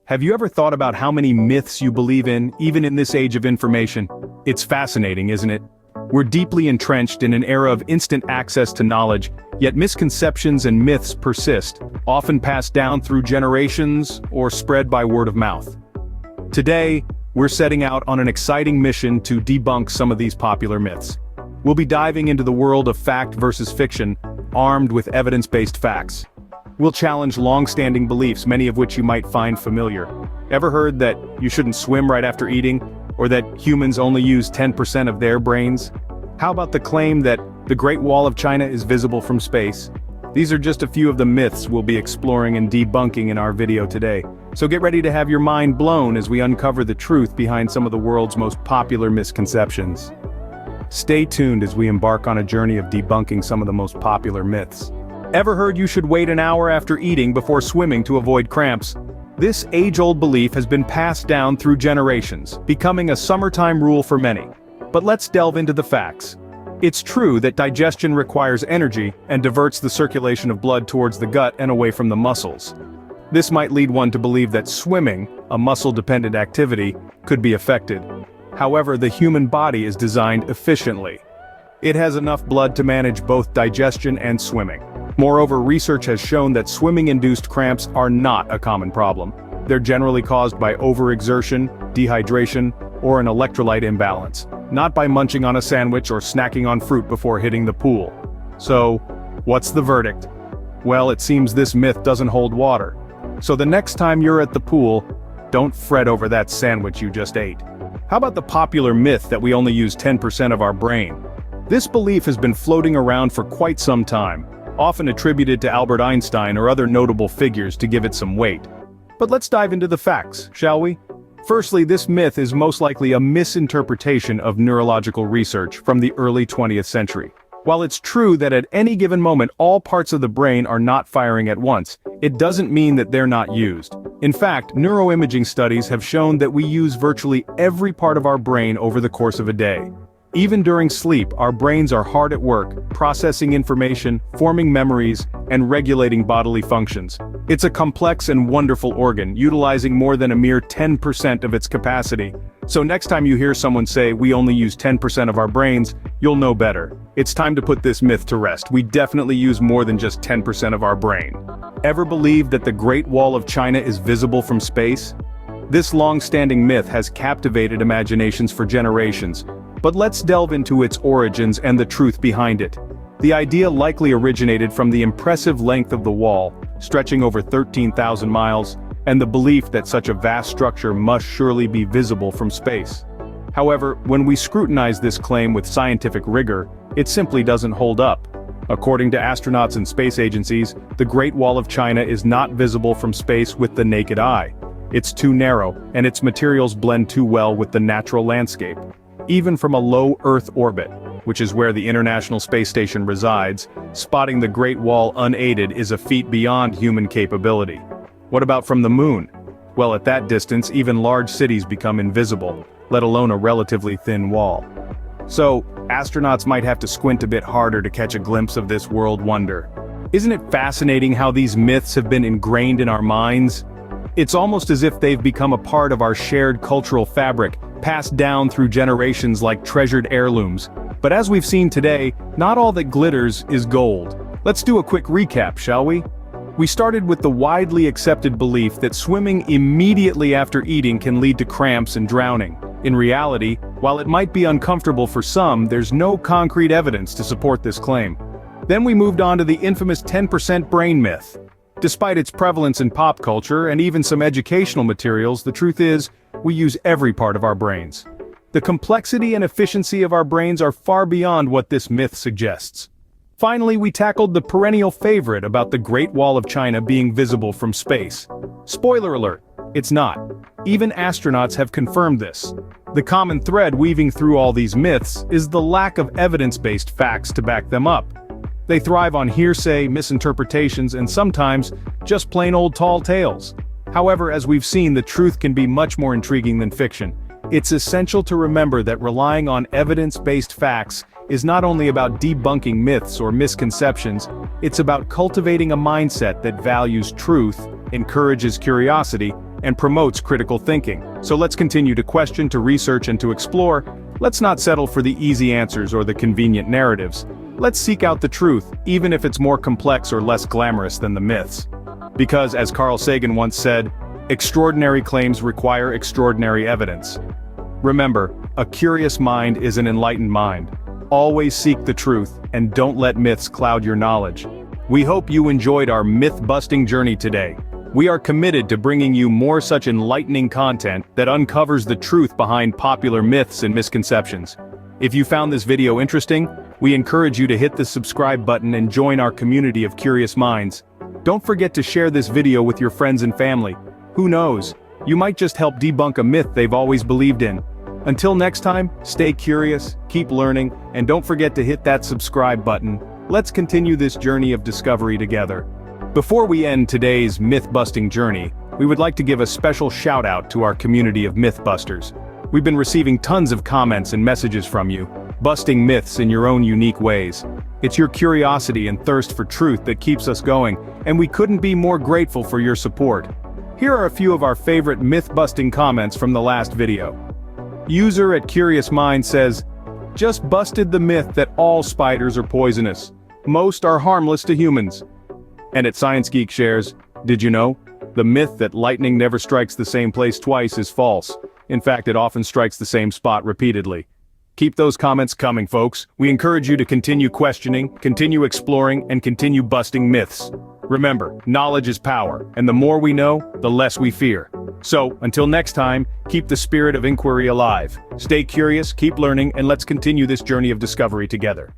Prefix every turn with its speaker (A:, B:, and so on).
A: Have you ever thought about how many myths you believe in, even in this age of information? It's fascinating, isn't it? We're deeply entrenched in an era of instant access to knowledge, yet misconceptions and myths persist, often passed down through generations or spread by word of mouth. Today, we're setting out on an exciting mission to debunk some of these popular myths. We'll be diving into the world of fact versus fiction, armed with evidence-based facts. We'll challenge long-standing beliefs, many of which you might find familiar. Ever heard that you shouldn't swim right after eating, or that humans only use 10% of their brains? How about the claim that the Great Wall of China is visible from space? These are just a few of the myths we'll be exploring and debunking in our video today. So get ready to have your mind blown as we uncover the truth behind some of the world's most popular misconceptions. Stay tuned as we embark on a journey of debunking some of the most popular myths. Ever heard you should wait an hour after eating before swimming to avoid cramps? This age-old belief has been passed down through generations, becoming a summertime rule for many. But let's delve into the facts. It's true that digestion requires energy and diverts the circulation of blood towards the gut and away from the muscles. This might lead one to believe that swimming, a muscle-dependent activity, could be affected. However, the human body is designed efficiently. It has enough blood to manage both digestion and swimming. Moreover, research has shown that swimming-induced cramps are not a common problem. They're generally caused by overexertion, dehydration, or an electrolyte imbalance, not by munching on a sandwich or snacking on fruit before hitting the pool. So, what's the verdict? Well, it seems this myth doesn't hold water. So the next time you're at the pool, don't fret over that sandwich you just ate. How about the popular myth that we only use 10% of our brain? This belief has been floating around for quite some time, often attributed to Albert Einstein or other notable figures to give it some weight. But let's dive into the facts, shall we? Firstly, this myth is most likely a misinterpretation of neurological research from the early 20th century. While it's true that at any given moment all parts of the brain are not firing at once, it doesn't mean that they're not used. In fact, neuroimaging studies have shown that we use virtually every part of our brain over the course of a day. Even during sleep, our brains are hard at work, processing information, forming memories, and regulating bodily functions. It's a complex and wonderful organ, utilizing more than a mere 10% of its capacity. So next time you hear someone say we only use 10% of our brains, you'll know better. It's time to put this myth to rest. We definitely use more than just 10% of our brain. Ever believed that the Great Wall of China is visible from space? This long-standing myth has captivated imaginations for generations. But let's delve into its origins and the truth behind it. The idea likely originated from the impressive length of the wall, stretching over 13,000 miles, and the belief that such a vast structure must surely be visible from space. However, when we scrutinize this claim with scientific rigor, it simply doesn't hold up. According to astronauts and space agencies, the Great Wall of China is not visible from space with the naked eye. It's too narrow, and its materials blend too well with the natural landscape. Even from a low Earth orbit, which is where the International Space Station resides, spotting the Great Wall unaided is a feat beyond human capability. What about from the moon? Well, at that distance, even large cities become invisible, let alone a relatively thin wall. So, astronauts might have to squint a bit harder to catch a glimpse of this world wonder. Isn't it fascinating how these myths have been ingrained in our minds? It's almost as if they've become a part of our shared cultural fabric, passed down through generations like treasured heirlooms. But as we've seen today, not all that glitters is gold. Let's do a quick recap, shall we? We started with the widely accepted belief that swimming immediately after eating can lead to cramps and drowning. In reality, while it might be uncomfortable for some, there's no concrete evidence to support this claim. Then we moved on to the infamous 10% brain myth. Despite its prevalence in pop culture and even some educational materials, the truth is, we use every part of our brains. The complexity and efficiency of our brains are far beyond what this myth suggests. Finally, we tackled the perennial favorite about the Great Wall of China being visible from space. Spoiler alert, it's not. Even astronauts have confirmed this. The common thread weaving through all these myths is the lack of evidence-based facts to back them up. They thrive on hearsay, misinterpretations, and sometimes just plain old tall tales. However, as we've seen, the truth can be much more intriguing than fiction. It's essential to remember that relying on evidence-based facts is not only about debunking myths or misconceptions, it's about cultivating a mindset that values truth, encourages curiosity, and promotes critical thinking. So let's continue to question, to research, and to explore. Let's not settle for the easy answers or the convenient narratives. Let's seek out the truth, even if it's more complex or less glamorous than the myths. Because, as Carl Sagan once said, extraordinary claims require extraordinary evidence. Remember, a curious mind is an enlightened mind. Always seek the truth, and don't let myths cloud your knowledge. We hope you enjoyed our myth-busting journey today. We are committed to bringing you more such enlightening content that uncovers the truth behind popular myths and misconceptions. If you found this video interesting, we encourage you to hit the subscribe button and join our community of curious minds. Don't forget to share this video with your friends and family. Who knows? You might just help debunk a myth they've always believed in. Until next time, stay curious, keep learning, and don't forget to hit that subscribe button. Let's continue this journey of discovery together. Before we end today's myth-busting journey, we would like to give a special shout-out to our community of myth-busters. We've been receiving tons of comments and messages from you, busting myths in your own unique ways. It's your curiosity and thirst for truth that keeps us going, and we couldn't be more grateful for your support. Here are a few of our favorite myth-busting comments from the last video. User at Curious Mind says, "Just busted the myth that all spiders are poisonous. Most are harmless to humans." And at Science Geek shares, "Did you know? The myth that lightning never strikes the same place twice is false. In fact, it often strikes the same spot repeatedly." Keep those comments coming, folks. We encourage you to continue questioning, continue exploring, and continue busting myths. Remember, knowledge is power, and the more we know, the less we fear. So, until next time, keep the spirit of inquiry alive. Stay curious, keep learning, and let's continue this journey of discovery together.